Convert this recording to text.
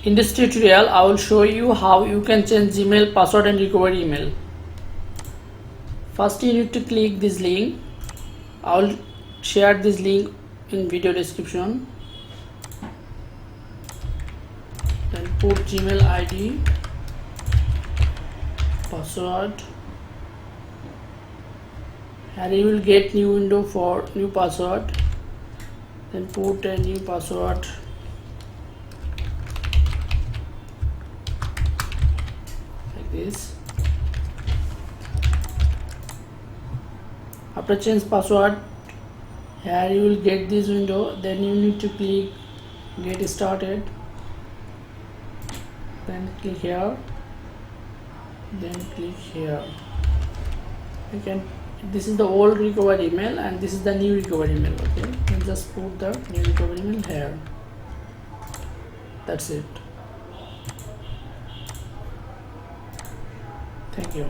In this tutorial, I will show you how you can change Gmail password and recover email. First, you need to click this link. I will share this link in video description. Then put Gmail ID, password. Here you will get new window for new password. Then put a new password. Like this. After change password, here you will get this window. Then you need to click get started. Then click here. Then click here. You can. This is the old recovered email and this is the new recovered email. Okay, and just put the new recovered email here. That's it. Thank you.